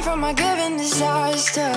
from my given disaster.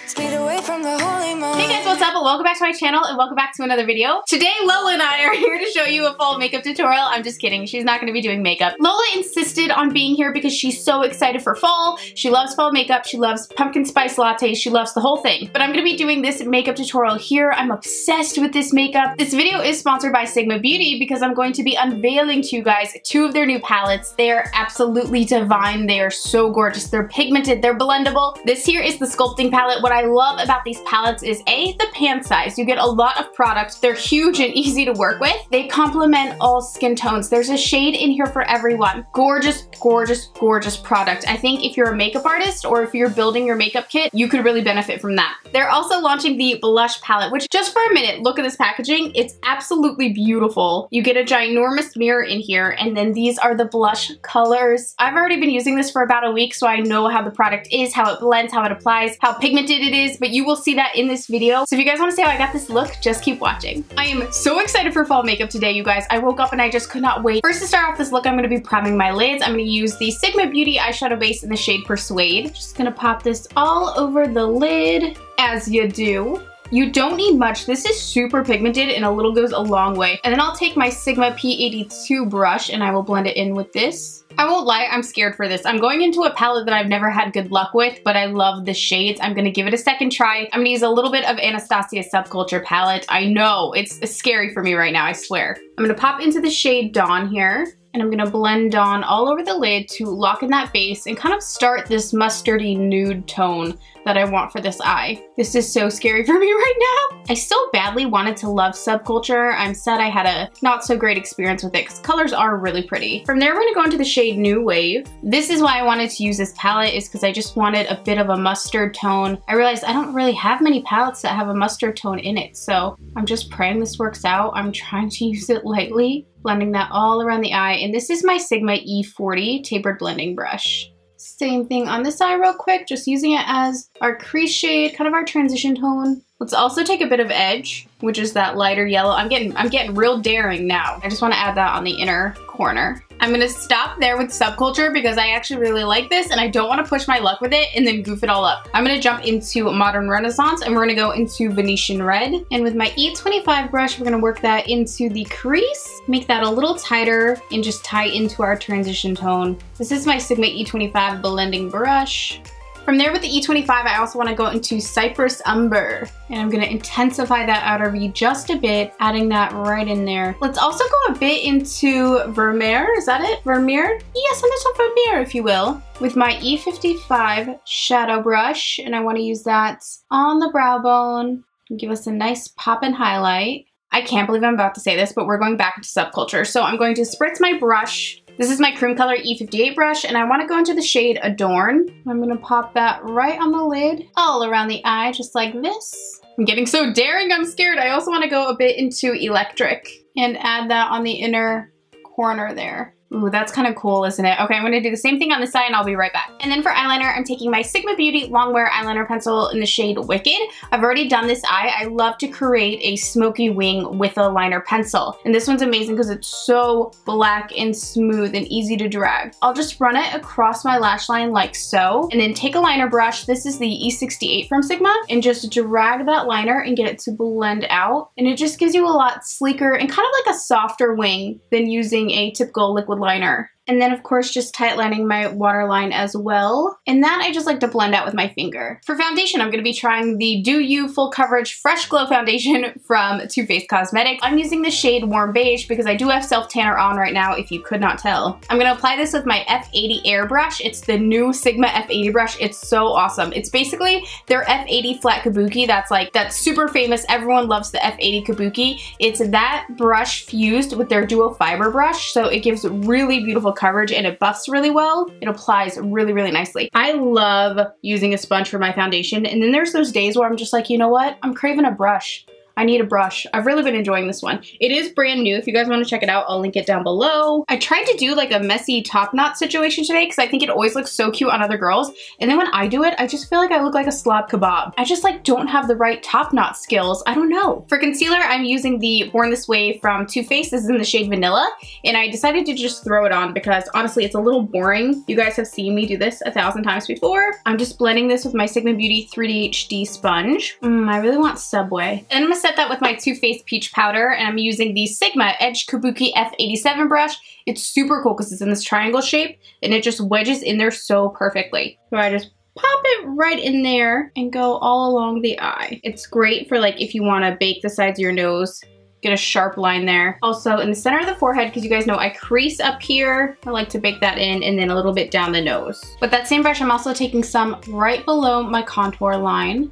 Speed away from the holy moment. Hey guys, what's up? Welcome back to my channel and welcome back to another video. Today, Lola and I are here to show you a fall makeup tutorial. I'm just kidding. She's not going to be doing makeup. Lola insisted on being here because she's so excited for fall. She loves fall makeup. She loves pumpkin spice lattes. She loves the whole thing. But I'm going to be doing this makeup tutorial here. I'm obsessed with this makeup. This video is sponsored by Sigma Beauty because I'm going to be unveiling to you guys two of their new palettes. They are absolutely divine. They are so gorgeous. They're pigmented. They're blendable. This here is the Sculpting Palette. What I love about these palettes is the pan size. You get a lot of product. They're huge and easy to work with. They complement all skin tones. There's a shade in here for everyone. Gorgeous, gorgeous, gorgeous product. I think if you're a makeup artist or if you're building your makeup kit, you could really benefit from that. They're also launching the blush palette, which just for a minute, look at this packaging. It's absolutely beautiful. You get a ginormous mirror in here, and then these are the blush colors. I've already been using this for about a week, so I know how the product is, how it blends, how it applies, how pigmented it is, but you will see that in this video. So if you guys want to see how I got this look, just keep watching. I am so excited for fall makeup today, you guys. I woke up and I just could not wait. First, to start off this look, I'm going to be priming my lids. I'm going to use the Sigma Beauty eyeshadow base in the shade Persuade. Just going to pop this all over the lid, as you do. You don't need much. This is super pigmented and a little goes a long way. And then I'll take my Sigma P82 brush and I will blend it in with this. I won't lie, I'm scared for this. I'm going into a palette that I've never had good luck with, but I love the shades. I'm gonna give it a second try. I'm gonna use a little bit of Anastasia's Subculture palette. I know, it's scary for me right now, I swear. I'm gonna pop into the shade Dawn here, and I'm gonna blend Dawn all over the lid to lock in that base and kind of start this mustardy nude tone that I want for this eye. This is so scary for me right now. I so badly wanted to love Subculture. I'm sad I had a not so great experience with it because colors are really pretty. From there, we're gonna go into the shade New Wave. This is why I wanted to use this palette, is because I just wanted a bit of a mustard tone. I realized I don't really have many palettes that have a mustard tone in it, so I'm just praying this works out. I'm trying to use it lightly, blending that all around the eye. And this is my Sigma E40 tapered blending brush. Same thing on this eye real quick, just using it as our crease shade, kind of our transition tone. Let's also take a bit of Edge, which is that lighter yellow. I'm getting real daring now. I just want to add that on the inner corner. I'm gonna stop there with Subculture because I actually really like this and I don't want to push my luck with it and then goof it all up. I'm gonna jump into Modern Renaissance and we're gonna go into Venetian Red. And with my E25 brush, we're gonna work that into the crease, make that a little tighter and just tie into our transition tone. This is my Sigma E25 blending brush. From there with the E25, I also want to go into Cypress Umber, and I'm going to intensify that outer V just a bit, adding that right in there. Let's also go a bit into Vermeer, is that it? Vermeer? Yes, a little Vermeer, if you will, with my E55 shadow brush, and I want to use that on the brow bone and give us a nice pop and highlight. I can't believe I'm about to say this, but we're going back into Subculture, so I'm going to spritz my brush. This is my cream color E58 brush, and I want to go into the shade Adorn. I'm going to pop that right on the lid, all around the eye, just like this. I'm getting so daring, I'm scared. I also want to go a bit into Electric and add that on the inner corner there. Ooh, that's kind of cool, isn't it? Okay, I'm going to do the same thing on this side and I'll be right back. And then for eyeliner, I'm taking my Sigma Beauty Longwear eyeliner pencil in the shade Wicked. I've already done this eye. I love to create a smoky wing with a liner pencil. And this one's amazing because it's so black and smooth and easy to drag. I'll just run it across my lash line like so, and then take a liner brush. This is the E68 from Sigma, and just drag that liner and get it to blend out. And it just gives you a lot sleeker and kind of like a softer wing than using a typical liquid liner. And then of course just tightlining my waterline as well. And that I just like to blend out with my finger. For foundation, I'm going to be trying the Do You Full Coverage Fresh Glow Foundation from Too Faced Cosmetics. I'm using the shade Warm Beige because I do have self tanner on right now, if you could not tell. I'm going to apply this with my F80 airbrush. It's the new Sigma F80 brush. It's so awesome. It's basically their F80 flat kabuki that's super famous. Everyone loves the F80 kabuki. It's that brush fused with their dual fiber brush, so it gives really beautiful coverage and it buffs really well. It applies really, really nicely. I love using a sponge for my foundation, and then there's those days where I'm just like, you know what? I'm craving a brush. I need a brush. I've really been enjoying this one. It is brand new. If you guys want to check it out, I'll link it down below. I tried to do like a messy top knot situation today because I think it always looks so cute on other girls. And then when I do it, I just feel like I look like a slob kebab. I just like don't have the right top knot skills. I don't know. For concealer, I'm using the Born This Way from Too Faced. This is in the shade Vanilla. And I decided to just throw it on because honestly, it's a little boring. You guys have seen me do this 1,000 times before. I'm just blending this with my Sigma Beauty 3D HD sponge. I really want Subway. And I'm gonna set that with my Too Faced Peach Powder, and I'm using the Sigma Edge Kabuki F87 brush. It's super cool because it's in this triangle shape and it just wedges in there so perfectly. So I just pop it right in there and go all along the eye. It's great for like if you want to bake the sides of your nose. Get a sharp line there. Also in the center of the forehead, because you guys know I crease up here. I like to bake that in, and then a little bit down the nose. With that same brush, I'm also taking some right below my contour line.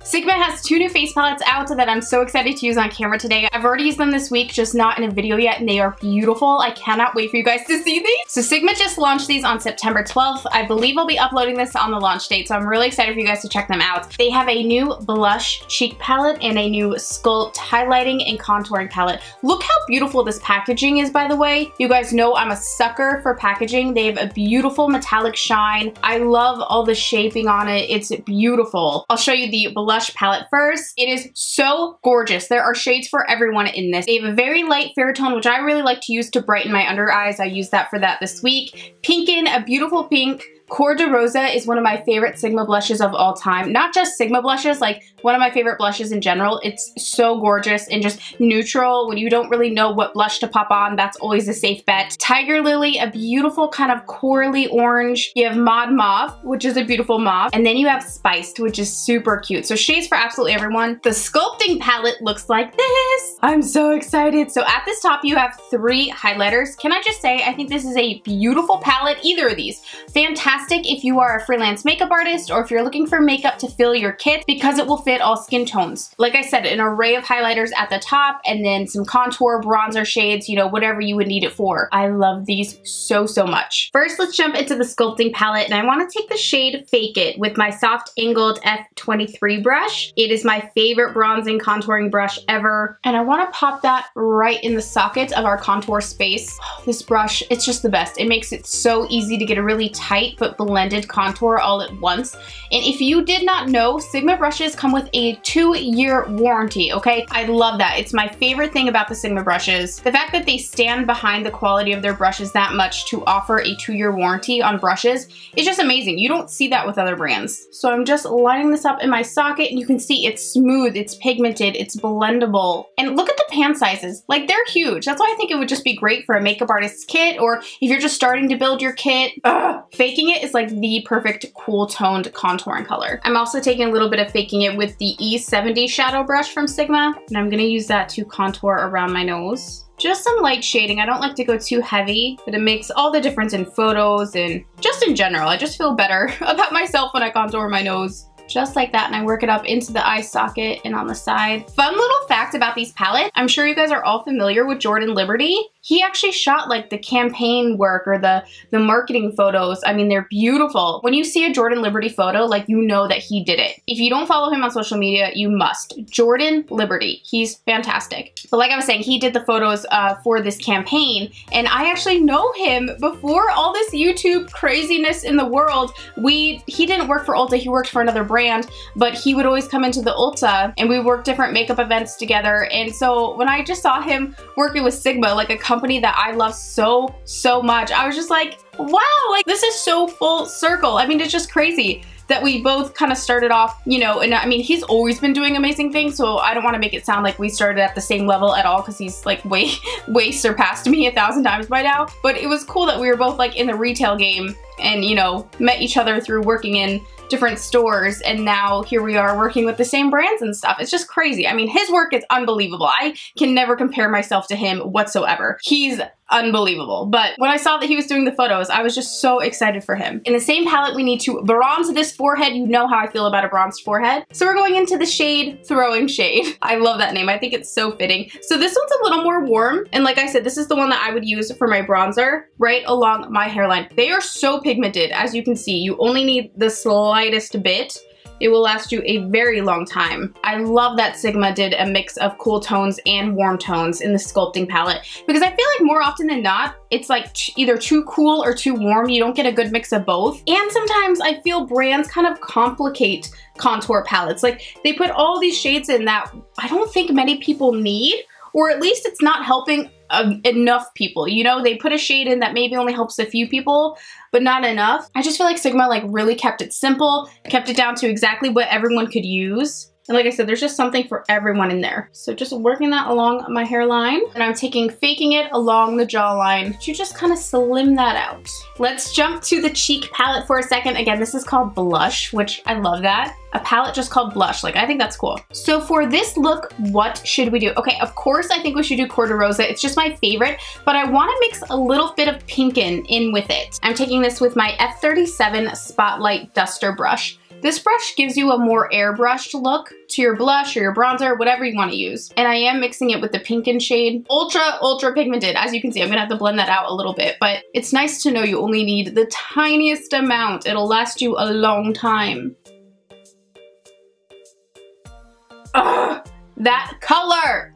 Sigma has 2 new face palettes out that I'm so excited to use on camera today. I've already used them this week, just not in a video yet, and they are beautiful. I cannot wait for you guys to see these. So Sigma just launched these on September 12th. I believe I'll be uploading this on the launch date, so I'm really excited for you guys to check them out. They have a new blush cheek palette and a new sculpt highlighting and contouring palette. Look how beautiful this packaging is, by the way. You guys know I'm a sucker for packaging. They have a beautiful metallic shine. I love all the shaping on it. It's beautiful. I'll show you the blush palette first. It is so gorgeous. There are shades for everyone in this. They have a very light fair tone, which I really like to use to brighten my under eyes. I used that for that this week. Pinkin, a beautiful pink. Cor de Rosa is one of my favorite Sigma blushes of all time. Not just Sigma blushes, like one of my favorite blushes in general. It's so gorgeous and just neutral. When you don't really know what blush to pop on, that's always a safe bet. Tiger Lily, a beautiful kind of corally orange. You have Mod Mauve, which is a beautiful mauve. And then you have Spiced, which is super cute. So shades for absolutely everyone. The Sculpting Palette looks like this. I'm so excited. So at this top, you have 3 highlighters. Can I just say, I think this is a beautiful palette, either of these. Fantastic if you are a freelance makeup artist or if you're looking for makeup to fill your kit because it will fit all skin tones. Like I said, an array of highlighters at the top and then some contour, bronzer shades, you know, whatever you would need it for. I love these so, so much. First, let's jump into the Sculpting Palette, and I want to take the shade Fake It with my soft angled F23 brush. It is my favorite bronzing contouring brush ever, and I want to pop that right in the socket of our contour space. Oh, this brush, it's just the best. It makes it so easy to get a really tight but blended contour all at once. And if you did not know, Sigma brushes come with a 2-year warranty, okay? I love that. It's my favorite thing about the Sigma brushes. The fact that they stand behind the quality of their brushes that much to offer a 2-year warranty on brushes is just amazing. You don't see that with other brands. So I'm just lining this up in my socket, and you can see it's smooth, it's pigmented, it's blendable. And look at the pan sizes. Like, they're huge. That's why I think it would just be great for a makeup artist's kit, or if you're just starting to build your kit. Faking It is like the perfect cool toned contouring color. I'm also taking a little bit of Faking It with the E70 shadow brush from Sigma, and I'm gonna use that to contour around my nose. Just some light shading. I don't like to go too heavy, but it makes all the difference in photos and just in general. I just feel better about myself when I contour my nose. Just like that, and I work it up into the eye socket and on the side. Fun little fact about these palettes, I'm sure you guys are all familiar with Jordan Liberty. He actually shot like the campaign work or the marketing photos. I mean, they're beautiful. When you see a Jordan Liberty photo, like, you know that he did it. If you don't follow him on social media, you must. Jordan Liberty, he's fantastic. But like I was saying, he did the photos for this campaign, and I actually know him before all this YouTube craziness in the world. He didn't work for Ulta, he worked for another brand, but he would always come into the Ulta and we worked different makeup events together. And so when I just saw him working with Sigma, like a company that I love so, so much, I was just like, wow, like, this is so full circle. I mean, it's just crazy that we both kind of started off, you know, and I mean, he's always been doing amazing things, so I don't want to make it sound like we started at the same level at all, because he's like way surpassed me 1,000 times by now. But it was cool that we were both like in the retail game and, you know, met each other through working in different stores, and now here we are working with the same brands and stuff. It's just crazy. I mean, his work is unbelievable. I can never compare myself to him whatsoever. He's unbelievable. But when I saw that he was doing the photos, I was just so excited for him. In the same palette, we need to bronze this forehead. You know how I feel about a bronzed forehead. So we're going into the shade Throwing Shade. I love that name. I think it's so fitting. So this one's a little more warm. And like I said, this is the one that I would use for my bronzer right along my hairline. They are so pigmented, as you can see. You only need the slightest bit. it will last you a very long time. I love that Sigma did a mix of cool tones and warm tones in the sculpting palette, because I feel like more often than not, it's like either too cool or too warm. You don't get a good mix of both. And sometimes I feel brands kind of complicate contour palettes. Like they put all these shades in that I don't think many people need, or at least it's not helping enough people. You know, they put a shade in that maybe only helps a few people, but not enough. I just feel like Sigma like really kept it simple, kept it down to exactly what everyone could use. And like I said, there's just something for everyone in there. So just working that along my hairline, and I'm faking it along the jawline to just kind of slim that out. Let's jump to the cheek palette for a second. Again, this is called Blush, which I love that. A palette just called Blush, like I think that's cool. So for this look, what should we do? Okay, of course I think we should do Corte Rosa. It's just my favorite, but I want to mix a little bit of pinkin in with it. I'm taking this with my F37 Spotlight Duster brush. This brush gives you a more airbrushed look to your blush or your bronzer, whatever you want to use. And I am mixing it with the Pinkin shade. Ultra pigmented. As you can see, I'm gonna have to blend that out a little bit, but it's nice to know you only need the tiniest amount. It'll last you a long time. Ugh. That color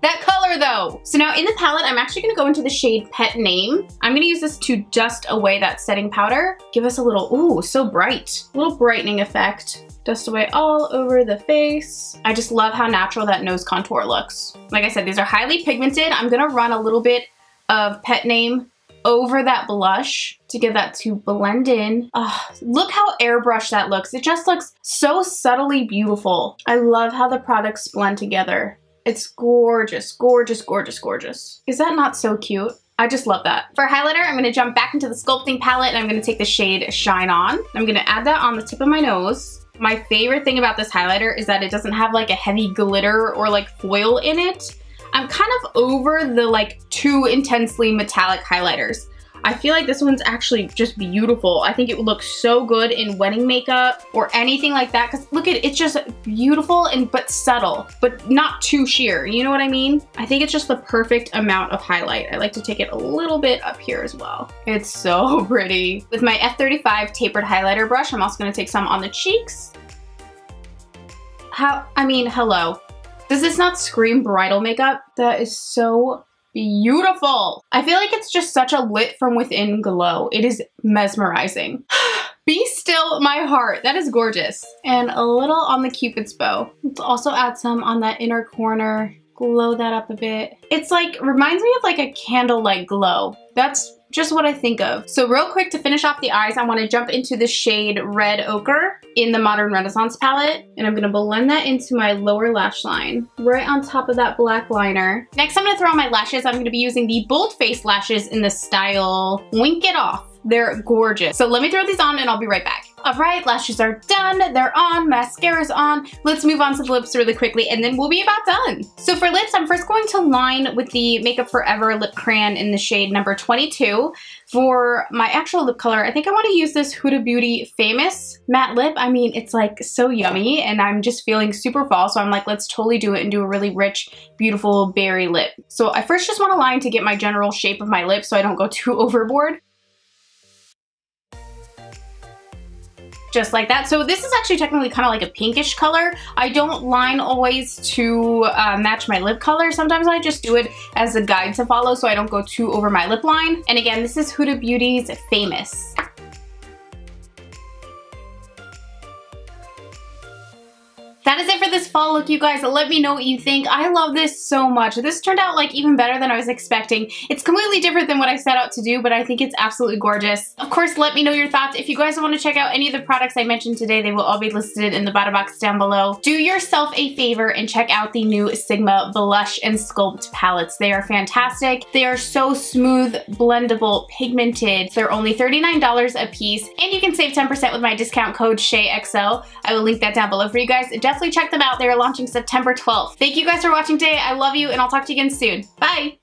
though. So now in the palette, I'm actually gonna go into the shade Pet Name. I'm gonna use this to dust away that setting powder. Give us a little, ooh, so bright. A little brightening effect. Dust away all over the face. I just love how natural that nose contour looks. Like I said, these are highly pigmented. I'm gonna run a little bit of Pet Name over that blush to get that to blend in. Look how airbrushed that looks. It just looks so subtly beautiful. I love how the products blend together. It's gorgeous, gorgeous, gorgeous, gorgeous. Is that not so cute? I just love that. For highlighter, I'm gonna jump back into the Sculpting Palette and I'm gonna take the shade Shine On. I'm gonna add that on the tip of my nose. My favorite thing about this highlighter is that it doesn't have like a heavy glitter or like foil in it. I'm kind of over the like too intensely metallic highlighters. I feel like this one's actually just beautiful. I think it would look so good in wedding makeup or anything like that, because look at it, it's just beautiful but subtle, but not too sheer. You know what I mean? I think it's just the perfect amount of highlight. I like to take it a little bit up here as well. It's so pretty. With my F35 tapered highlighter brush, I'm also gonna take some on the cheeks. Hello. Does this not scream bridal makeup? That is so beautiful. I feel like it's just such a lit from within glow. It is mesmerizing. Be still my heart. That is gorgeous. And a little on the Cupid's bow. Let's also add some on that inner corner. Glow that up a bit. It's like, reminds me of like a candlelight glow. That's just what I think of. So real quick to finish off the eyes, I want to jump into the shade Red Ochre in the Modern Renaissance palette. And I'm going to blend that into my lower lash line, right on top of that black liner. Next, I'm going to throw on my lashes. I'm going to be using the Bold Face lashes in the style Wink It Off. They're gorgeous. So let me throw these on and I'll be right back. All right, lashes are done, they're on, mascara's on. Let's move on to the lips really quickly and then we'll be about done. So for lips, I'm first going to line with the Makeup Forever lip crayon in the shade number 22. For my actual lip color, I think I want to use this Huda Beauty Famous matte lip. I mean, it's like so yummy and I'm just feeling super fall. So I'm like, let's totally do it and do a really rich, beautiful berry lip. So I first just want to line to get my general shape of my lip so I don't go too overboard. Just like that. So this is actually technically kind of like a pinkish color. I don't line always to match my lip color. Sometimes I just do it as a guide to follow so I don't go too over my lip line. And again, this is Huda Beauty's Famous. That is it for this fall look, you guys. Let me know what you think. I love this so much. This turned out like even better than I was expecting. It's completely different than what I set out to do, but I think it's absolutely gorgeous. Of course, let me know your thoughts. If you guys want to check out any of the products I mentioned today, they will all be listed in the bottom box down below. Do yourself a favor and check out the new Sigma Blush and Sculpt palettes. They are fantastic. They are so smooth, blendable, pigmented. They're only $39 a piece, and you can save 10% with my discount code SHAEXO. I will link that down below for you guys. Definitely check them out. They are launching September 12th. Thank you guys for watching today. I love you, and I'll talk to you again soon. Bye!